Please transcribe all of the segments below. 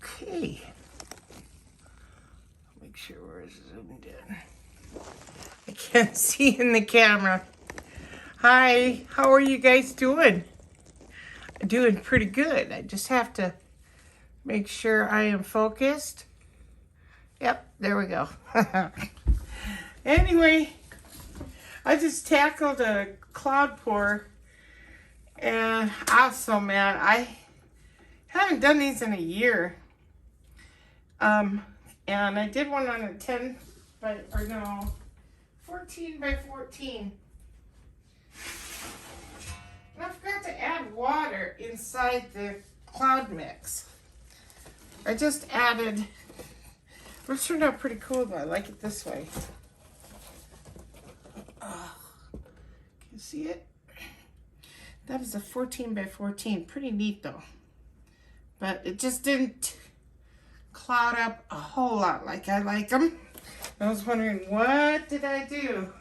Okay. Make sure we're zoomed in. I can't see in the camera. Hi, how are you guys doing? Doing pretty good. I just have to make sure I am focused. Yep, there we go. Anyway, I just tackled a cloud pour and I'm so mad. I haven't done these in a year. And I did one on a 14 by 14. And I forgot to add water inside the cloud mix. I just added, it turned out pretty cool though. I like it this way. Oh, can you see it? That is a 14 by 14. Pretty neat though. But it just didn't cloud up a whole lot like I like them. I was wondering, what did I do?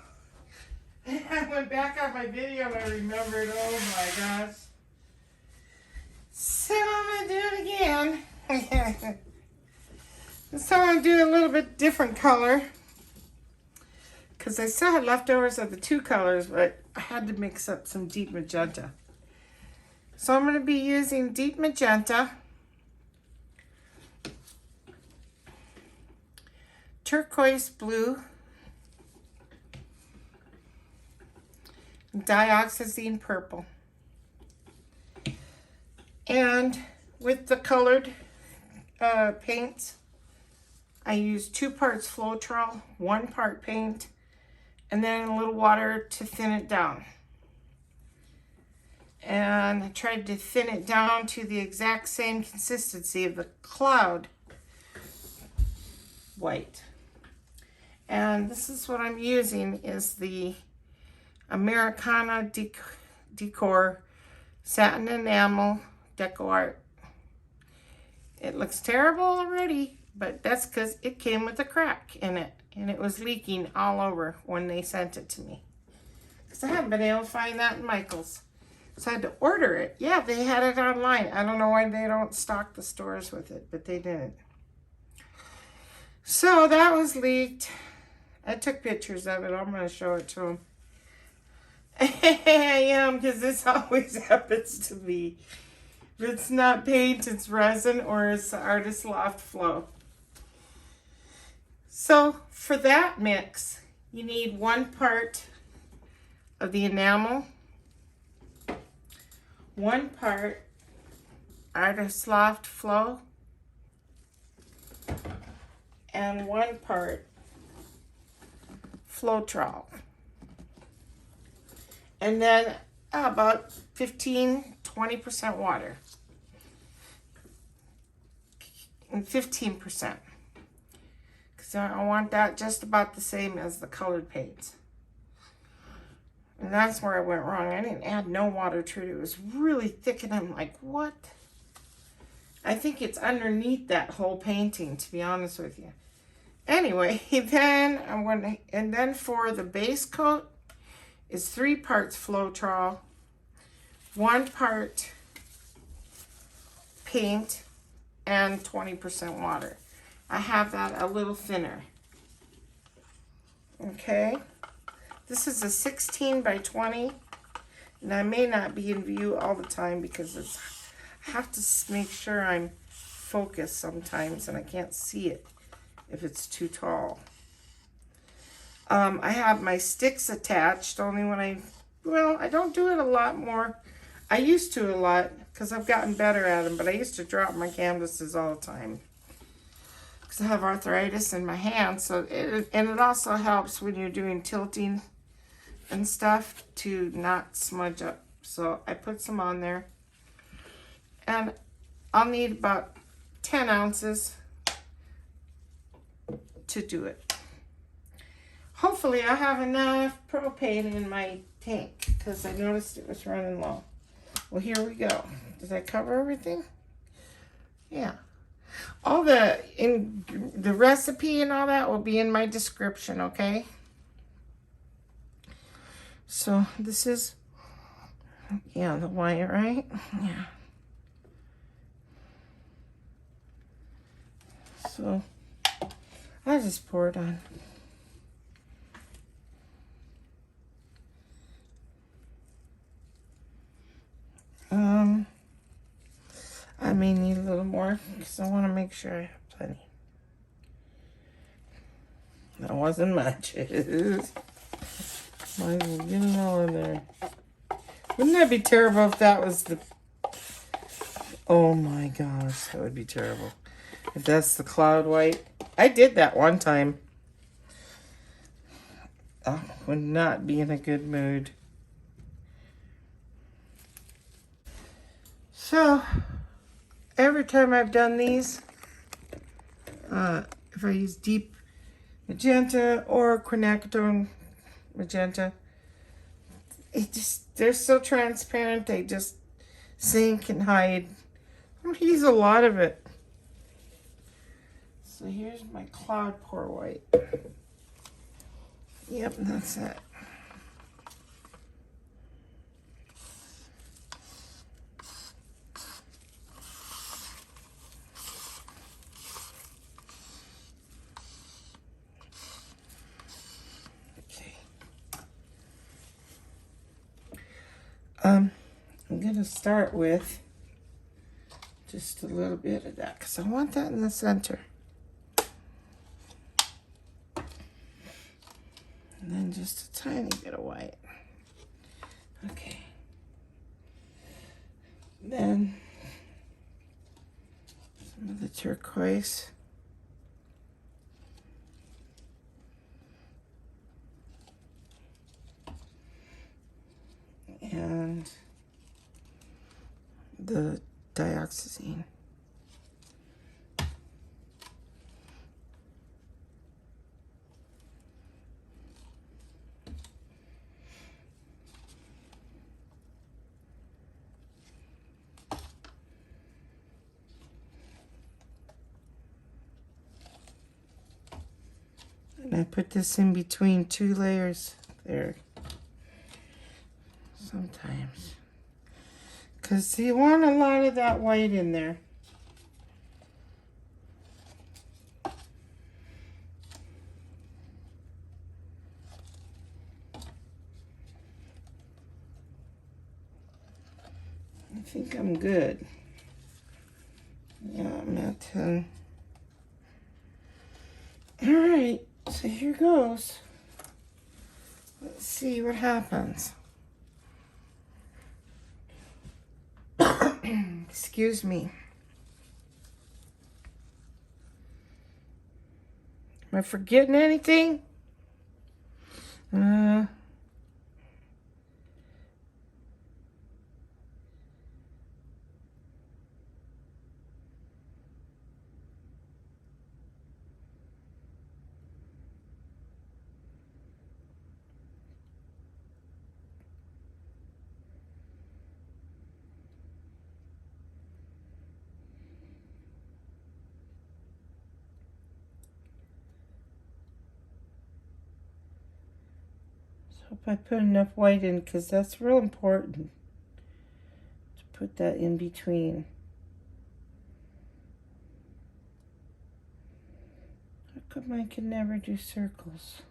I went back on my video and I remembered, oh my gosh. So I'm going to do it again. This time I'm going to do a little bit different color. Because I still had leftovers of the two colors, but I had to mix up some deep magenta. So I'm going to be using deep magenta, turquoise blue, dioxazine purple. And with the colored paints, I use 2 parts floetrol, 1 part paint, and then a little water to thin it down. And I tried to thin it down to the exact same consistency of the cloud white. And this is what I'm using is the Americana Decor Satin Enamel Deco Art. It looks terrible already, but that's because it came with a crack in it. And it was leaking all over when they sent it to me. Because I haven't been able to find that in Michael's. So I had to order it. Yeah, they had it online. I don't know why they don't stock the stores with it, but they didn't. So that was leaked. I took pictures of it. I'm going to show it to them. I am, because this always happens to me. If it's not paint, it's resin, or it's the Artist Loft Flow. So for that mix, you need 1 part of the enamel, 1 part Artist Loft Flow, and 1 part floetrol. And then about 15-20% water. And 15%. Because I want that just about the same as the colored paints. And that's where I went wrong. I didn't add no water to it. It was really thick and I'm like, what? I think it's underneath that whole painting, to be honest with you. Anyway, then I'm going to, and then for the base coat is 3 parts floetrol, 1 part paint, and 20% water. I have that a little thinner. Okay. This is a 16 by 20. And I may not be in view all the time because it's, I have to make sure I'm focused sometimes and I can't see it if it's too tall. I have my sticks attached only when I don't do it a lot more. I used to a lot because I've gotten better at them, but I used to drop my canvases all the time because I have arthritis in my hands. So it also helps when you're doing tilting and stuff to not smudge up. So I put some on there, and I'll need about 10 ounces to do it. Hopefully I have enough propane in my tank because I noticed it was running low. Well, here we go. Did I cover everything? Yeah. All the recipe and all that will be in my description, okay? So this is, yeah, the white, right? Yeah. So I just pour it on. I may need a little more because I want to make sure I have plenty. That wasn't much. Might as well get it all in there. Wouldn't that be terrible if that was the... Oh my gosh, that would be terrible. If that's the cloud white. I did that one time. I would not be in a good mood. So, every time I've done these, if I use deep magenta or quinacridone magenta, they're so transparent, they just sink and hide. I'm gonna use a lot of it. So here's my cloud pour white. Yep, that's it. I'm gonna start with just a little bit of that because I want that in the center. And then just a tiny bit of white. Okay. Then some of the turquoise. And the dioxazine. And I put this in between two layers there. Sometimes. Because you want a lot of that white in there. I think I'm good. Yeah, I'm at 10. Alright, so here goes. Let's see what happens. Excuse me. Am I forgetting anything? Hope I put enough white in because that's real important to put that in between. How come I can never do circles?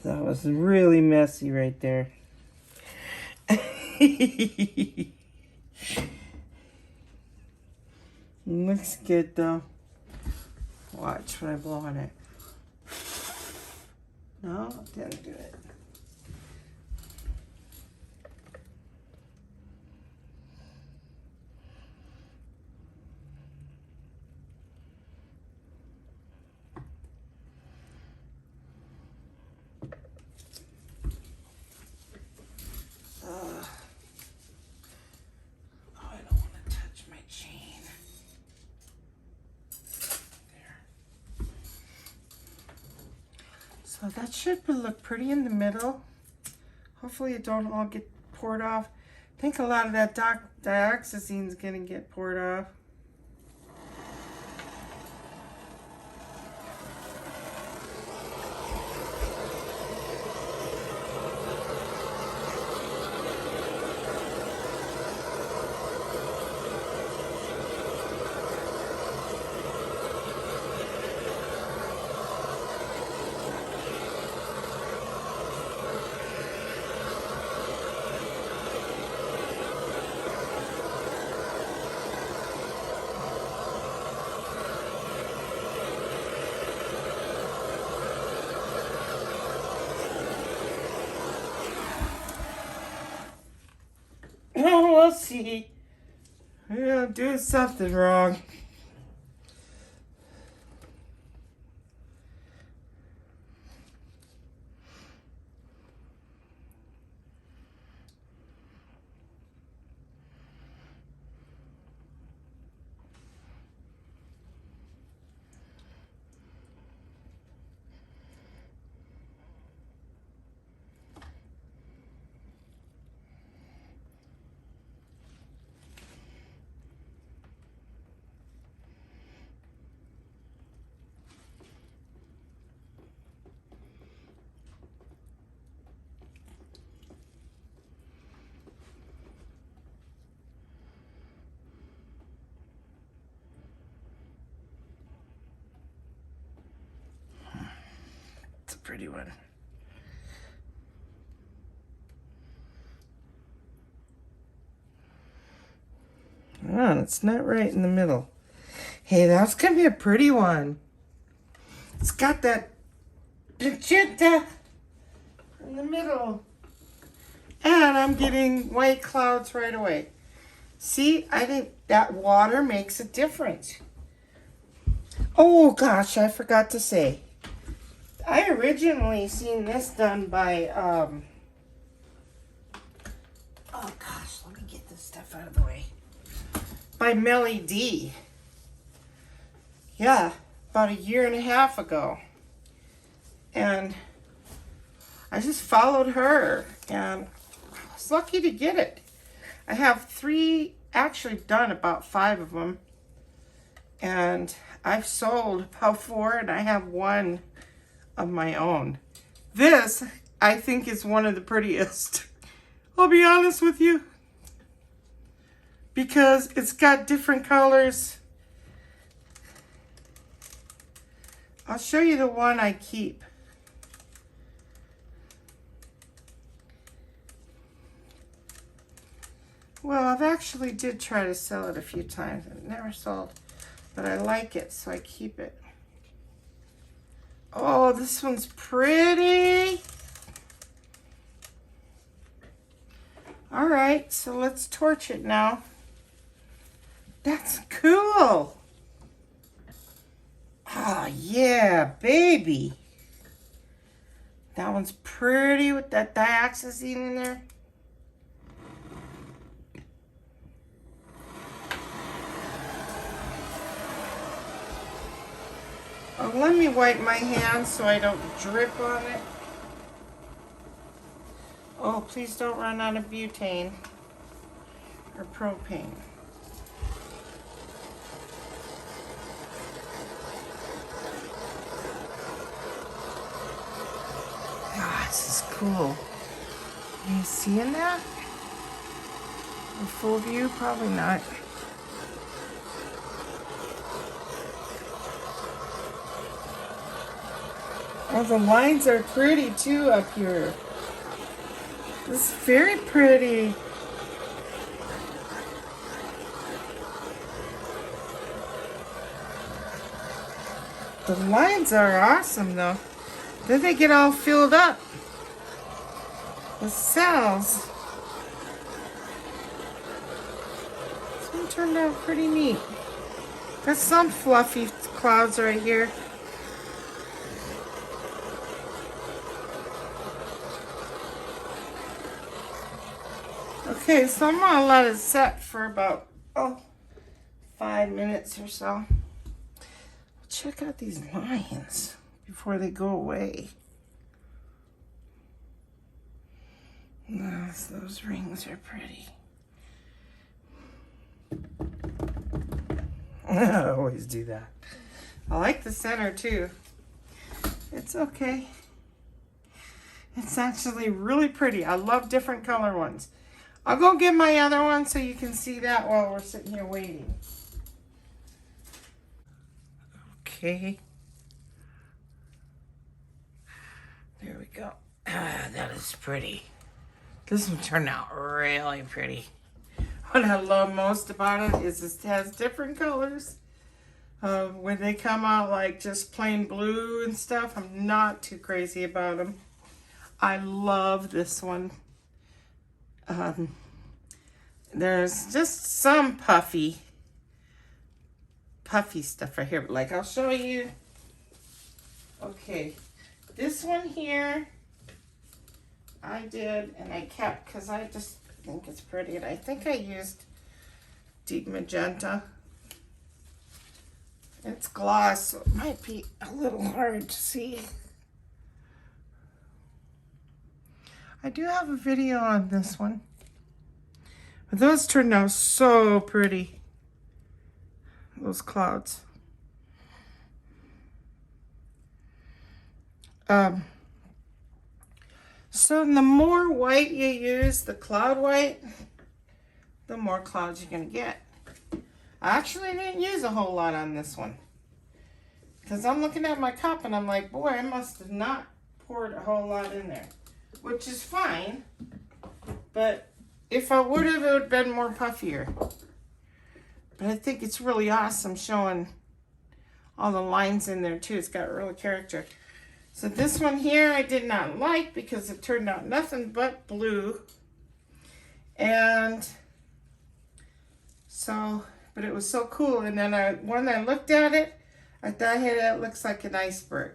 That was really messy right there. Looks good though. Watch when I blow on it. No, didn't do it. So that should look pretty in the middle. Hopefully it don't all get poured off. I think a lot of that dioxazine is going to get poured off. Oh, we'll see. We're doing something wrong. It's a pretty one. Oh, it's not right in the middle. Hey, that's gonna be a pretty one. It's got that magenta in the middle. And I'm getting white clouds right away. See, I think that water makes a difference. Oh gosh, I forgot to say. I originally seen this done by, oh gosh, let me get this stuff out of the way. By Melly D. Yeah, about 1.5 years ago. And I just followed her and I was lucky to get it. I have 3, actually done about 5 of them. And I've sold about 4 and I have 1 of my own. This, I think, is one of the prettiest. I'll be honest with you. Because it's got different colors. I'll show you the one I keep. Well, I've actually did try to sell it a few times. I've never sold, but I like it, so I keep it. Oh, this one's pretty. All right, so let's torch it now. That's cool. Oh, yeah, baby. That one's pretty with that dioxazine in there. Oh, let me wipe my hands so I don't drip on it. Oh, please don't run out of butane or propane. Ah, this is cool. Are you seeing that? In full view? Probably not. Oh, the lines are pretty too up here. This is very pretty. The lines are awesome though. Then they get all filled up with cells. This one turned out pretty neat. Got some fluffy clouds right here. Okay, so I'm gonna let it set for about 5 minutes or so. Check out these lines before they go away. Yes, those rings are pretty. I always do that. I like the center too. It's okay. It's actually really pretty. I love different color ones. I'll go get my other one so you can see that while we're sitting here waiting. Okay. There we go. Ah, that is pretty. This one turned out really pretty. What I love most about it is it has different colors. When they come out like just plain blue and stuff, I'm not too crazy about them. I love this one. There's just some puffy stuff right here. But like I'll show you. Okay, this one here I did and I kept because I just think it's pretty. And I think I used deep magenta. It's gloss, so it might be a little hard to see. I do have a video on this one. But those turned out so pretty. Those clouds. So the more white you use, the cloud white, the more clouds you're going to get. I actually didn't use a whole lot on this one. Because I'm looking at my cup and I'm like, boy, I must have not poured a whole lot in there. Which is fine. But if I would have, it would have been more puffier. But I think it's really awesome showing all the lines in there too. It's got real character. So this one here I did not like because it turned out nothing but blue. And so, but it was so cool. And then when I looked at it, I thought, hey, that looks like an iceberg.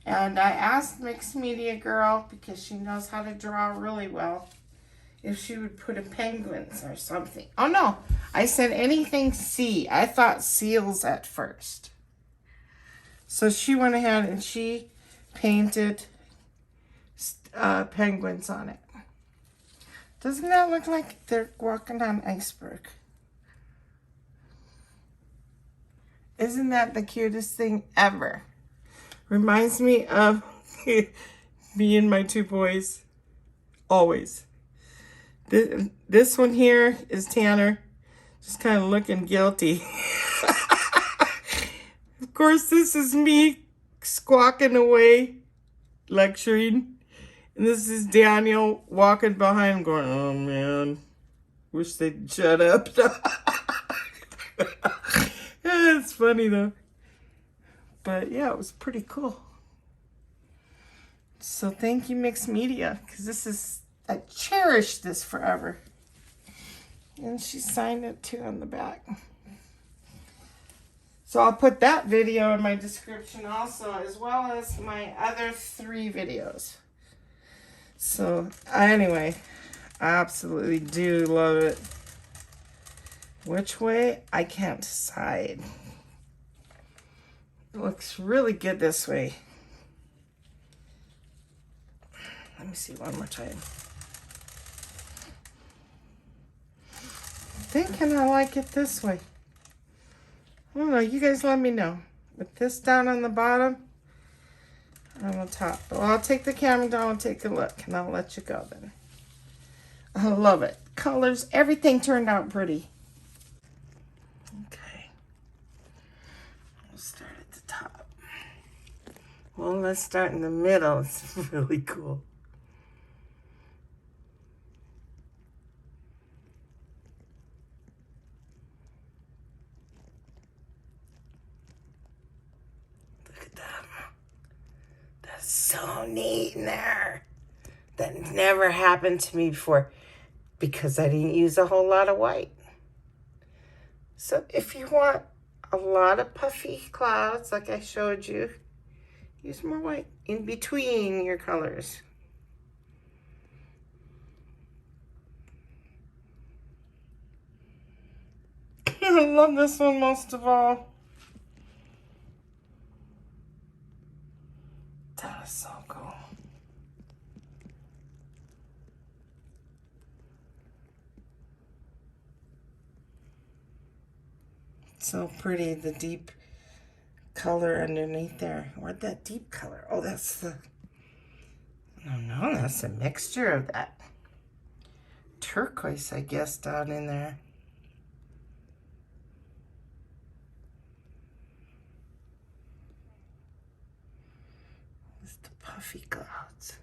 And I asked Mixed Media Girl, because she knows how to draw really well, if she would put a penguins or something. Oh no, I said anything sea. I thought seals at first. So she went ahead and she painted penguins on it. Doesn't that look like they're walking on an iceberg? Isn't that the cutest thing ever? Reminds me of me and my two boys. Always. This one here is Tanner. Just kind of looking guilty. Of course, this is me squawking away, lecturing. And this is Daniel walking behind going, oh man, wish they'd shut up. Yeah, it's funny though. But yeah, it was pretty cool. So thank you, Mixed Media, because I cherish this forever. And she signed it too on the back. So I'll put that video in my description also, as well as my other 3 videos. So anyway, I absolutely do love it. Which way? I can't decide. It looks really good this way. Let me see one more time. Thinking I like it this way. I don't know, you guys let me know. With this down on the bottom, on the top. Well, I'll take the camera down and take a look, and I'll let you go then. I love it. Colors, everything turned out pretty. Okay. We'll start at the top. Well, let's start in the middle. It's really cool. So neat in there. That never happened to me before because I didn't use a whole lot of white. So if you want a lot of puffy clouds like I showed you, use more white in between your colors. I love this one most of all. That is so cool. So pretty, the deep color underneath there. Where'd that deep color? Oh, that's the, oh no, that's a mixture of that turquoise, I guess, down in there. It's the puffy clouds.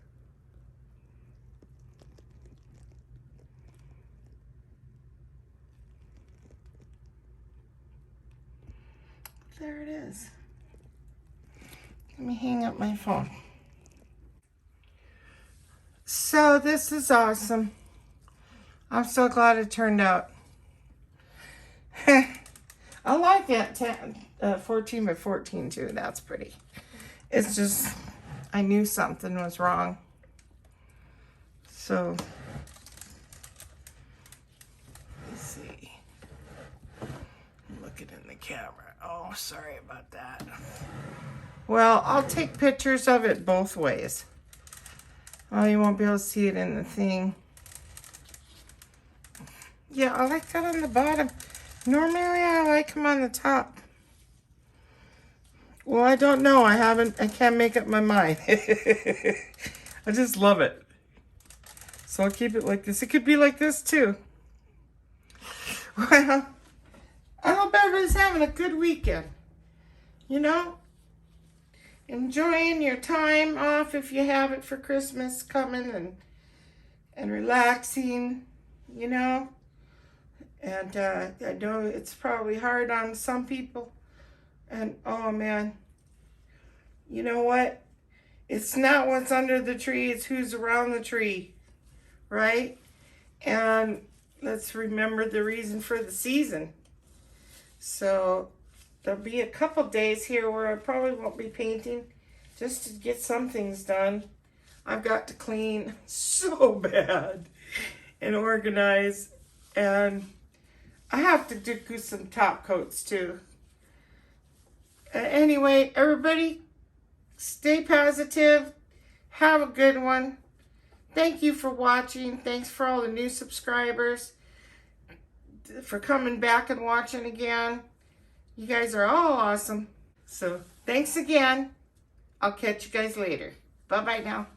There it is. Let me hang up my phone. So this is awesome. I'm so glad it turned out. I like that 14 by 14 too. That's pretty. It's just, I knew something was wrong. So, let's see. Look it in the camera. Oh, sorry about that. Well, I'll take pictures of it both ways. Oh, you won't be able to see it in the thing. Yeah, I like that on the bottom. Normally, I like them on the top. Well, I don't know. I can't make up my mind. I just love it. So I'll keep it like this. It could be like this too. Well, I hope everybody's having a good weekend. You know? Enjoying your time off if you have it for Christmas coming and relaxing, you know? And I know it's probably hard on some people. And oh man, you know what? It's not what's under the tree, it's who's around the tree, right? And let's remember the reason for the season. So there'll be a couple days here where I probably won't be painting just to get some things done. I've got to clean so bad and organize, and I have to do some top coats too. Anyway, everybody, stay positive. Have a good one. Thank you for watching. Thanks for all the new subscribers, for coming back and watching again. You guys are all awesome. So thanks again. I'll catch you guys later. Bye-bye now.